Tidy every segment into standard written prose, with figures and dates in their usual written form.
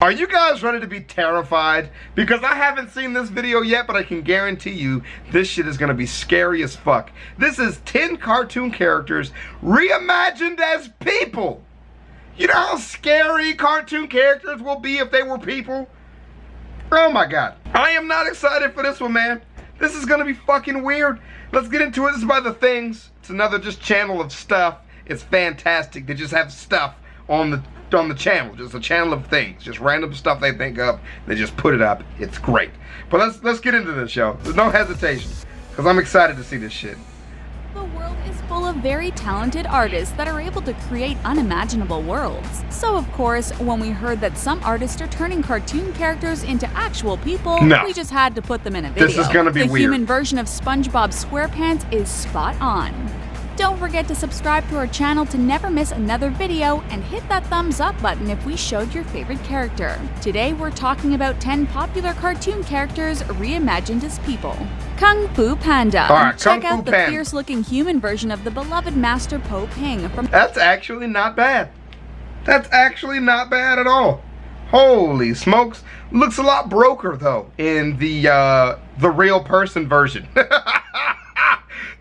Are you guys ready to be terrified? Because I haven't seen this video yet, but I can guarantee you this shit is gonna be scary as fuck. This is 10 cartoon characters reimagined as people. You know how scary cartoon characters will be if they were people? Oh my god. I am not excited for this one, man. This is gonna be fucking weird. Let's get into it. This is by The Things. It's another just channel of stuff. It's fantastic. They just have stuff on the channel, just a channel of things, just random stuff they think of. They just put it up. It's great. But let's get into this show. There's no hesitation, because I'm excited to see this shit. The world is full of very talented artists that are able to create unimaginable worlds. So of course, when we heard that some artists are turning cartoon characters into actual people, we just had to put them in a video. This is gonna be weird. The human version of SpongeBob SquarePants is spot on. Don't forget to subscribe to our channel to never miss another video, and hit that thumbs up button if we showed your favorite character. Today we're talking about 10 popular cartoon characters reimagined as people. Kung Fu Panda. Alright, Check Kung Fu out the Panda. fierce-looking human version of the beloved Master Po Ping from... That's actually not bad. That's actually not bad at all. Holy smokes. Looks a lot broker though in the real person version.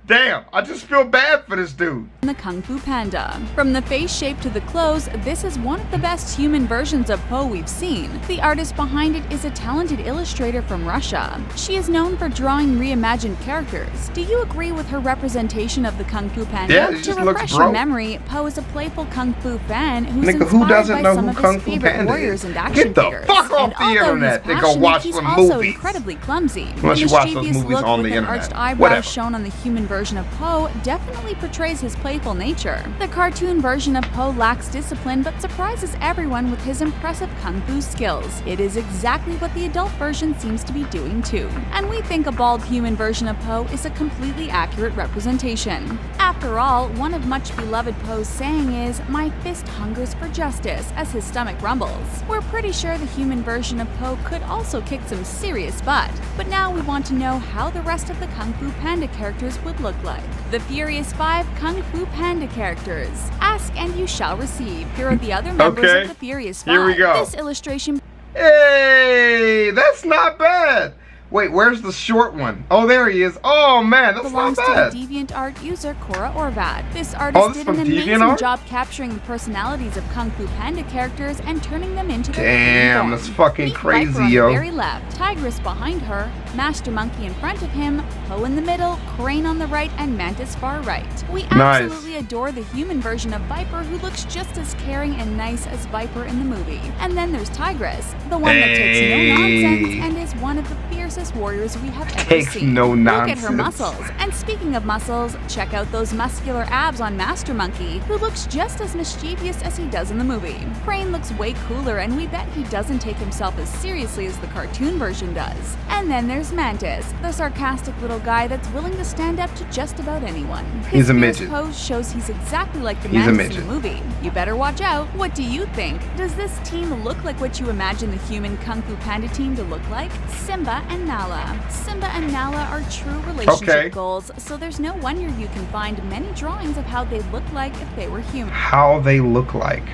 Damn, I just feel bad for this dude. The Kung Fu Panda. From the face shape to the clothes, this is one of the best human versions of Po we've seen. The artist behind it is a talented illustrator from Russia. She is known for drawing reimagined characters. Do you agree with her representation of the Kung Fu Panda? Yeah, it to just looks refresh your broke. memory, Po is a playful Kung Fu fan who's Nigga, inspired who doesn't by know some who of Kung his Fu favorite Panda warriors is? and action Get the figures. fuck off And the although internet he's and go watch he's some also movies. incredibly clumsy. Unless The you watch those mischievous movies look on with the an internet. arched eyebrows Whatever. shown on the human version of Po definitely portrays his playful nature. The cartoon version of Po lacks discipline but surprises everyone with his impressive kung fu skills. It is exactly what the adult version seems to be doing too. And we think a bald human version of Po is a completely accurate representation. After all, one of much beloved Po's saying is, "My fist hungers for justice," as his stomach rumbles. We're pretty sure the human version of Po could also kick some serious butt. But now we want to know how the rest of the Kung Fu Panda characters would look like. The Furious 5 Kung Fu Panda characters. Ask and you shall receive. Here are the other members of the Furious 5. Here we go. This illustration... Hey, that's not bad. Wait, where's the short one? Oh, there he is. Oh man, that's not belongs bad. to the DeviantArt user Cora Orvad. This artist this did an from amazing DeviantArt? job capturing the personalities of Kung Fu Panda characters and turning them into their Damn, human that's form. fucking Meet crazy, Viper on yo. the very left, Tigress behind her, Master Monkey in front of him, Po in the middle, Crane on the right, and Mantis far right. We absolutely adore the human version of Viper, who looks just as caring and nice as Viper in the movie. And then there's Tigress, the one that takes no nonsense and is one of the fiercest warriors we have ever Takes seen. no Look at nonsense. her muscles. And speaking of muscles, check out those muscular abs on Master Monkey, who looks just as mischievous as he does in the movie. Crane looks way cooler, and we bet he doesn't take himself as seriously as the cartoon version does. And then there's Mantis, the sarcastic little guy that's willing to stand up to just about anyone. He's a fierce midget. pose shows he's exactly like the He's a Mantis in midget. the movie. You better watch out. What do you think? Does this team look like what you imagine the human Kung Fu Panda team to look like? Simba and Nala. Simba and Nala are true relationship goals, so there's no wonder you can find many drawings of how they'd look like if they were human. How they look like.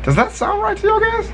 Does that sound right to you guys?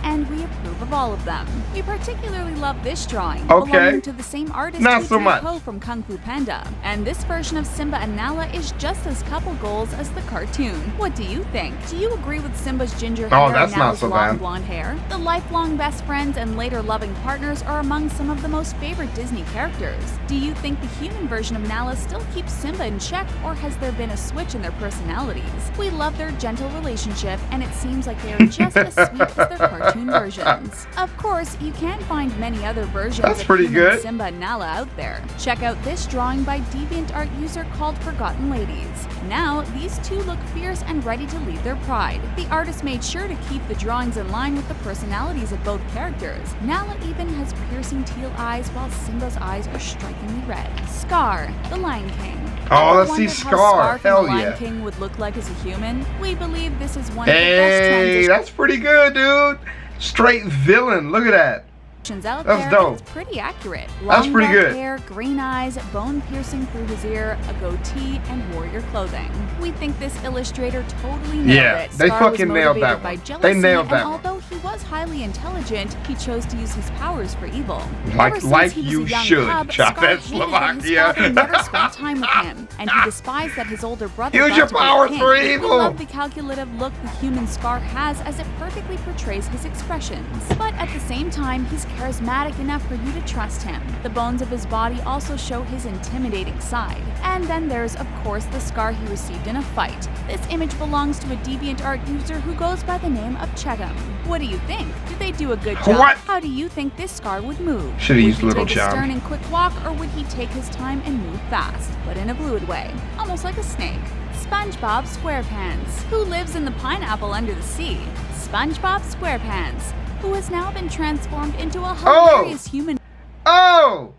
And we approve of all of them. We particularly love this drawing, Okay. belonging to the same artist Not who so drew much. Po from Kung Fu Panda. And this version of Simba and Nala is just as couple goals as the cartoon. What do you think? Do you agree with Simba's ginger hair Oh, that's and not Nala's so long bad. blonde hair? The lifelong best friends and later loving partners are among some of the most favorite Disney characters. Do you think the human version of Nala still keeps Simba in check, or has there been a switch in their personalities? We love their gentle relationship, and it seems like they are just as sweet as their cartoon versions. Of course, you can find many other versions That's of pretty human good. Simba and Nala out there. Check out this drawing by DeviantArt user called Forgotten Ladies. Now, these two look fierce and ready to lead their pride. The artist made sure to keep the drawings in line with the personalities of both characters. Nala even has piercing teal eyes, while Simba's eyes are strikingly red. Scar, the Lion King. Oh, Ever let's see wondered how Scar. from Hell the Lion yeah. King would look like as a human? We believe this is one of the best Hey, transitions. that's pretty good, dude. Straight villain. Look at that. out That's there, dope. it's pretty accurate. That's Long pretty dark good. hair, green eyes, bone piercing through his ear, a goatee, and warrior clothing. We think this illustrator totally nailed it. They Scar fucking was nailed motivated that by one. jealousy, They nailed that and one. although he was highly intelligent, he chose to use his powers for evil. Like Ever since he was you a young should, cub, Scar hated that his ChavezzSlovakia. father never spent time with him, and he despised that his older brother Use got your to be powers king. for We evil. love the calculative look the human Scar has, as it perfectly portrays his expressions. But at the same time, he's charismatic enough for you to trust him. The bones of his body also show his intimidating side. And then there's, of course, the scar he received in a fight. This image belongs to a DeviantArt user who goes by the name of Chetam. What do you think? Did they do a good job? What? How do you think this scar would move? Should've Would used he Little take a John. stern and quick walk, or would he take his time and move fast, but in a fluid way, almost like a snake? SpongeBob SquarePants. Who lives in the pineapple under the sea? SpongeBob SquarePants, who has now been transformed into a hilarious human Oh!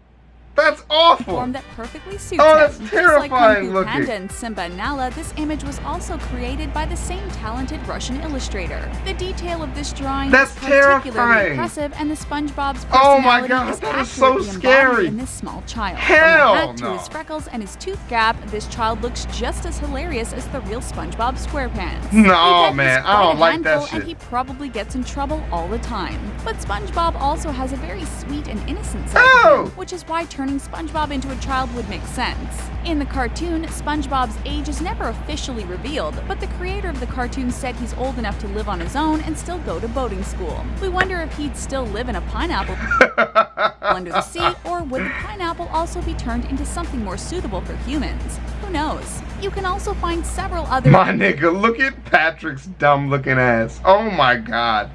That's awful! form that perfectly suits Oh, him. that's Just terrifying like Kung Fu looking. Panda and Simba and Nala, this image was also created by the same talented Russian illustrator. The detail of this drawing That's is particularly terrifying. impressive, and the SpongeBob's Oh my personality God, is that is so accurately embodied scary. in this small child. Hell From the hat to no. his freckles and his tooth gap, this child looks just as hilarious as the real SpongeBob SquarePants. No, We bet he's man, I quite don't a like that handful, shit. And he probably gets in trouble all the time. But SpongeBob also has a very sweet and innocent side to Oh! him, which is why turning SpongeBob into a child would make sense. In the cartoon, SpongeBob's age is never officially revealed, but the creator of the cartoon said he's old enough to live on his own and still go to boating school. We wonder if he'd still live in a pineapple under the sea, or would the pineapple also be turned into something more suitable for humans? Who knows? You can also find several other My nigga, look at Patrick's dumb looking ass. Oh my God.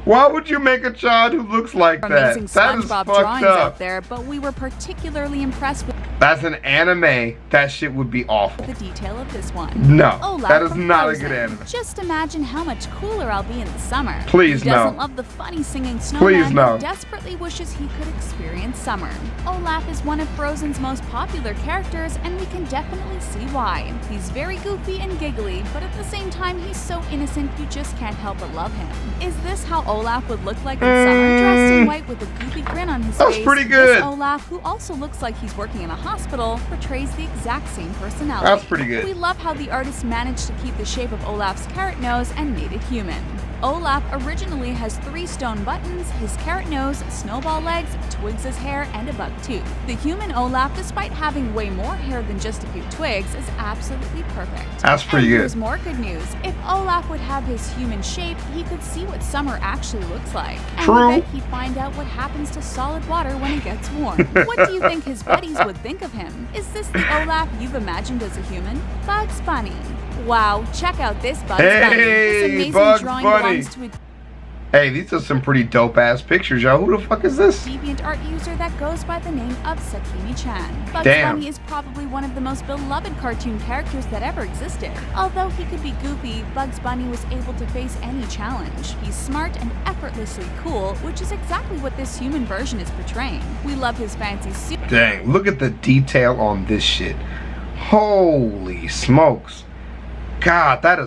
Why would you make a child who looks like that? amazing That is SpongeBob fucked drawings up. out there, but we were particularly impressed with That's an anime. That shit would be awful. the detail of this one. No, Olaf that is from not a Frozen. good anime. Just imagine how much cooler I'll be in the summer. Please, Who doesn't no. love the funny singing snowman Please, no. who desperately wishes he could experience summer? Olaf is one of Frozen's most popular characters, and we can definitely see why. He's very goofy and giggly, but at the same time he's so innocent you just can't help but love him. Is this how Olaf would look like in summer, dressed in white with a goofy grin on his That's face? pretty good. This Olaf, who also looks like he's working in a hospital, portrays the exact same personality. That's pretty good. We love how the artist managed to keep the shape of Olaf's carrot nose and made it human. Olaf originally has 3 stone buttons, his carrot nose, snowball legs, Twigs' hair, and a buck tooth. The human Olaf, despite having way more hair than just a few twigs, is absolutely perfect. That's pretty And good. here's more good news. If Olaf would have his human shape, he could see what summer actually looks like. And True. we bet he'd find out what happens to solid water when it gets warm. What do you think his buddies would think of him? Is this the Olaf you've imagined as a human? Bugs Bunny. Wow, check out this Bugs Bunny. This Hey, amazing Bugs drawing Bunny. belongs to a Hey, these are some pretty dope ass pictures, y'all. Who the fuck is this? DeviantArt user that goes by the name of Sakimi-chan. Bugs Damn. Bunny is probably one of the most beloved cartoon characters that ever existed. Although he could be goofy, Bugs Bunny was able to face any challenge. He's smart and effortlessly cool, which is exactly what this human version is portraying. We love his fancy suit. Dang, look at the detail on this shit. Holy smokes. God, that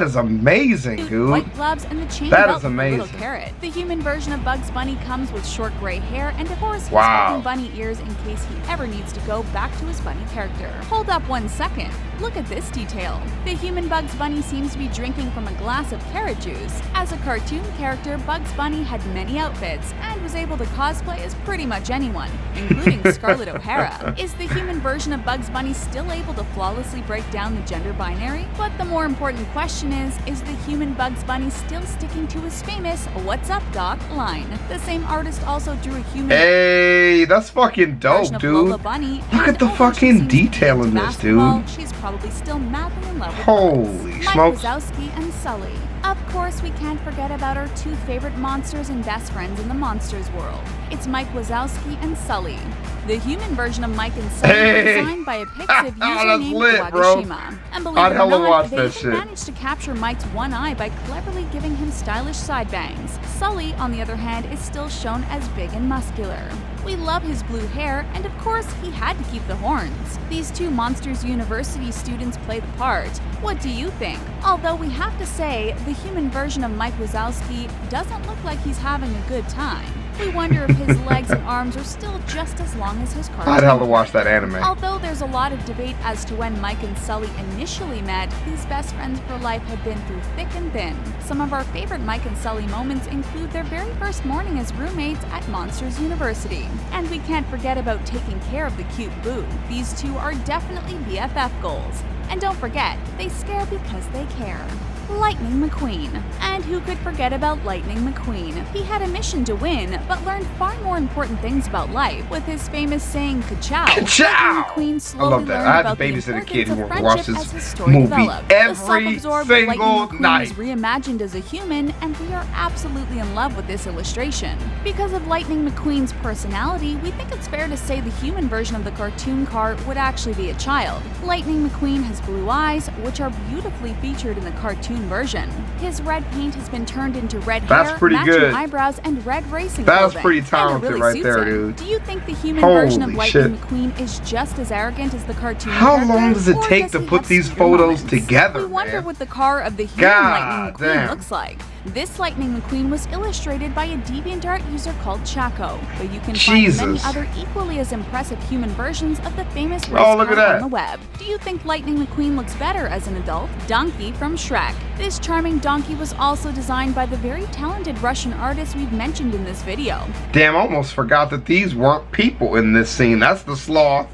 is amazing, dude. White gloves and the chain That belt is with a little amazing. carrot. The human version of Bugs Bunny comes with short gray hair and of course he's Wow. holding bunny ears in case he ever needs to go back to his bunny character. Hold up 1 second. Look at this detail. The human Bugs Bunny seems to be drinking from a glass of carrot juice. As a cartoon character, Bugs Bunny had many outfits and was able to cosplay as pretty much anyone, including Scarlett O'Hara. Is the human version of Bugs Bunny still able to flawlessly break down the gender binary? But the more important question is the human Bugs Bunny still sticking to his famous "What's up, Doc?" line? The same artist also drew a human Hey, that's fucking version dope, of Lola dude. Bunny. Look and at the although she fucking seems to be detail into in this, basketball, dude. She's probably still madly in love with Holy Bugs. Mike smokes. Wazowski and Sully. Of course, we can't forget about our 2 favorite monsters and best friends in the monsters world. It's Mike Wazowski and Sully. The human version of Mike and Sully Hey. were designed by a Pixiv user That's named lit, bro. Wagashima. And believe I'd it or hella not, watch they that even shit. managed to capture Mike's one eye by cleverly giving him stylish side bangs. Sully, on the other hand, is still shown as big and muscular. We love his blue hair, and of course, he had to keep the horns. These 2 Monsters University students play the part. What do you think? Although we have to say, the human version of Mike Wazowski doesn't look like he's having a good time. We wonder if his legs and arms are still just as long as his cartoon. I'd hell to watch that anime. Although there's a lot of debate as to when Mike and Sully initially met, these best friends for life have been through thick and thin. Some of our favorite Mike and Sully moments include their very first morning as roommates at Monsters University. And we can't forget about taking care of the cute Boo. These two are definitely BFF goals. And don't forget, they scare because they care. Lightning McQueen. And who could forget about Lightning McQueen? He had a mission to win, but learned far more important things about life, with his famous saying, "Ka-chow." Ka-chow! McQueen I slowly love that. learned I had about to the babysit a kid importance who of watched friendship as his this story movie developed. every The self-absorbed single Lightning McQueen night. is reimagined as a human, and we are absolutely in love with this illustration. Because of Lightning McQueen's personality, we think it's fair to say the human version of the cartoon car would actually be a child. Lightning McQueen has blue eyes, which are beautifully featured in the cartoon version. His red paint has been turned into red That's hair, pretty matching good. eyebrows, and red racing That's clothing. pretty And it talented really right suits there, him. dude. Do you think the human Holy version of Lightning shit. McQueen is just as arrogant as the cartoon How character, long does it or take does to he put have these sweeter photos moments? together, We wonder man? what the car of the human God Lightning McQueen damn. looks like. This Lightning McQueen was illustrated by a DeviantArt user called Chaco, but you can find many Jesus. other equally as impressive human versions of the famous race Oh, look car at that. on the web. Do you think Lightning McQueen looks better as an adult? Donkey from Shrek. This charming donkey was also designed by the very talented Russian artist we've mentioned in this video. Damn, I almost forgot that these weren't people in this scene. That's the sloth.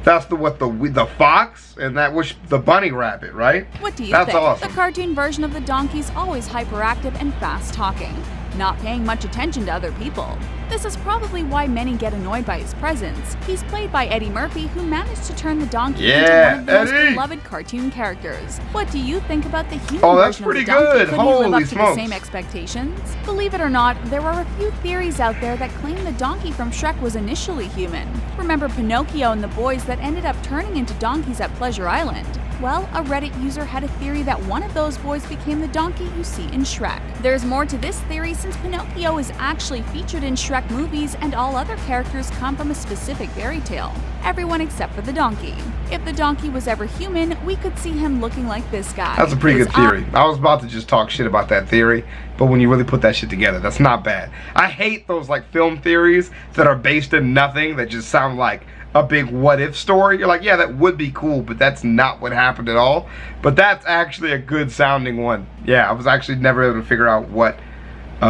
That's the fox, and that was the bunny rabbit, right? What do you That's think? awesome. The cartoon version of the donkey's always hyperactive and fast-talking, not paying much attention to other people. This is probably why many get annoyed by his presence. He's played by Eddie Murphy, who managed to turn the donkey into one of the most Eddie! beloved cartoon characters. What do you think about the human Oh, that's version pretty of the donkey? good. Could he live Holy up to smokes. the same expectations? Believe it or not, there are a few theories out there that claim the donkey from Shrek was initially human. Remember Pinocchio and the boys that ended up turning into donkeys at Pleasure Island? Well, a Reddit user had a theory that one of those boys became the donkey you see in Shrek. There's more to this theory since Pinocchio is actually featured in Shrek movies and all other characters come from a specific fairy tale. Everyone except for the donkey. If the donkey was ever human, we could see him looking like this guy. That's a pretty His good theory. I was about to just talk shit about that theory, but when you really put that shit together, that's not bad. I hate those like film theories that are based in nothing, that just sound like a big what if story. You're like, yeah, that would be cool, but that's not what happened at all. But that's actually a good sounding one. Yeah, I was actually never able to figure out what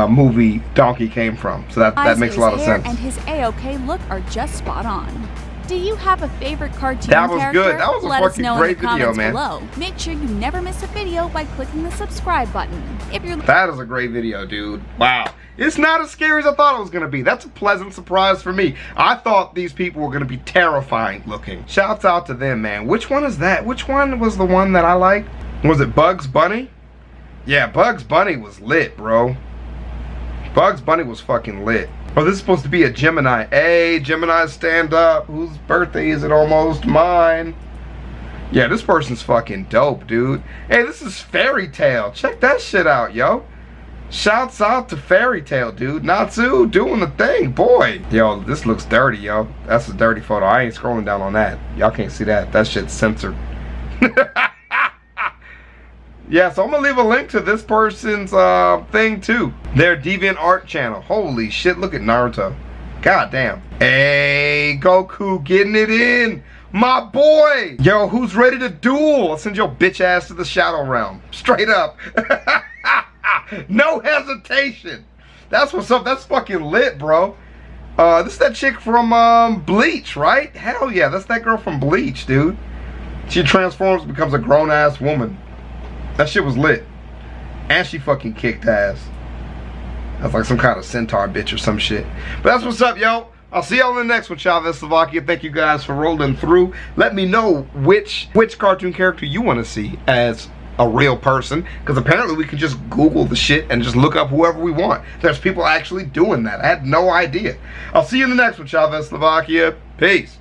movie Donkey came from. So that makes a lot of his hair sense. And his A-OK look are just spot on. Do you have a favorite cartoon That was character? good. That was a Let us fucking know great in the video, comments man. below. Make sure you never miss a video by clicking the subscribe button. If you're That is a great video, dude. Wow. It's not as scary as I thought it was going to be. That's a pleasant surprise for me. I thought these people were going to be terrifying looking. Shouts out to them, man. Which one is that? Which one was the one that I liked? Was it Bugs Bunny? Yeah, Bugs Bunny was lit, bro. Bugs Bunny was fucking lit. Oh, this is supposed to be a Gemini. Hey, Gemini, stand up. Whose birthday is it? Almost mine. Yeah, this person's fucking dope, dude. Hey, this is Fairy Tale. Check that shit out, yo. Shouts out to Fairy Tale, dude. Natsu doing the thing, boy. Yo, this looks dirty, yo. That's a dirty photo. I ain't scrolling down on that. Y'all can't see that. That shit's censored. Yeah, so I'm gonna leave a link to this person's thing too. Their DeviantArt channel. Holy shit, look at Naruto. God damn. Hey, Goku getting it in. My boy. Yo, who's ready to duel? I'll send your bitch ass to the Shadow Realm. Straight up. No hesitation. That's what's up. That's fucking lit, bro. This is that chick from Bleach, right? Hell yeah, that's that girl from Bleach, dude. She transforms and becomes a grown-ass woman. That shit was lit. And she fucking kicked ass. That's like some kind of centaur bitch or some shit. But that's what's up, yo. I'll see y'all in the next one, ChavezzSlovakia. Thank you guys for rolling through. Let me know which cartoon character you want to see as a real person. Because apparently we can just Google the shit and just look up whoever we want. There's people actually doing that. I had no idea. I'll see you in the next one, ChavezzSlovakia. Peace.